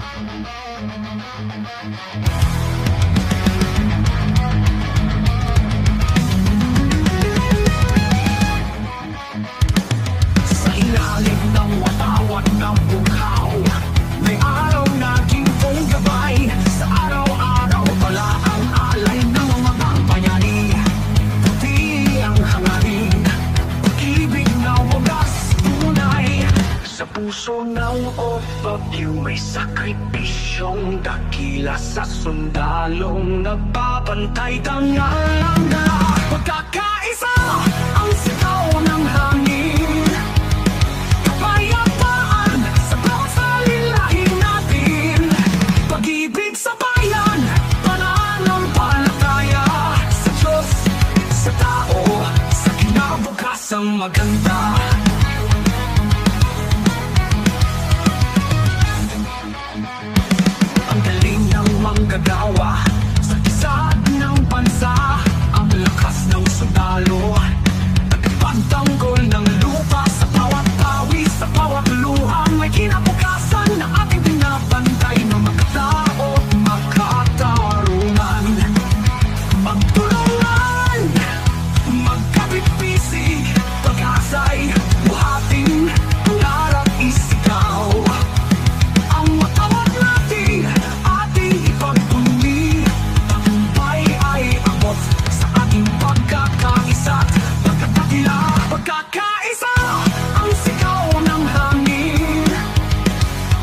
Sa ilalim ng watawat ng bughaw, may araw na ginfong gabay. Sa araw-araw pala ang alay ng mga bayani. Puti ang hangarin, pag-ibig na wagas tunay. Sa puso ng OFW may sakripisyong dakila. Sa sundalong nagbabantay, tangalang na pagkakaisa ang sigaw ng hangin. Kapayapaan sa bawat salilahin natin. Pag-ibig sa bayan, pananampalataya sa Diyos, sa tao, sa kinabukasang maganda. Ang galing ng manggagawa sa isad ng bansa, ang lakas ng sundalo, nagpagtanggol ng lupa. Sa bawat pawis, sa bawat luha, may kinabukasan na ating binabantay ng makatao at makatarungan. Magtulungan, magkapit-pisig, pag-asa'y buhating, pangarap isigaw. Ang watawat natin, ating ipagpuni. Tagumpay ay abot sa ating pagkakaisa't pagkakatila. Pagkakaisa ang sigaw ng hangin.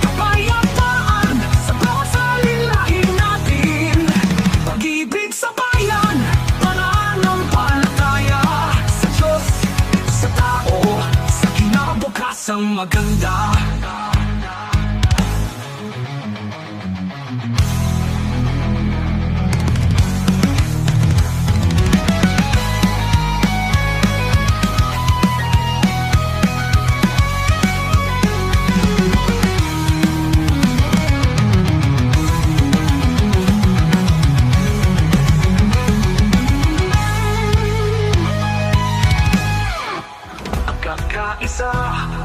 Kapayapaan sa bawat salilahin natin. Pag-ibig sa bayan, pananampalataya sa Diyos, sa tao, sa kinabukasang maganda. Kakaisa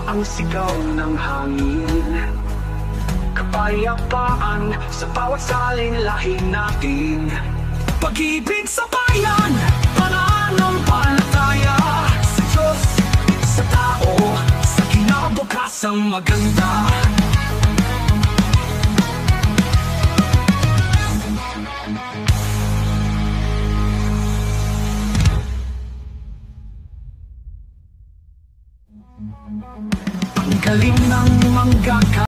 ang sigaw ng hangin. Kapayapaan sa bawat salinlahin natin. Pag-ibig sa bayan, pananampalataya sa Diyos, sa tao, sa kinabukasang maganda. Ang galing ng manggagawa.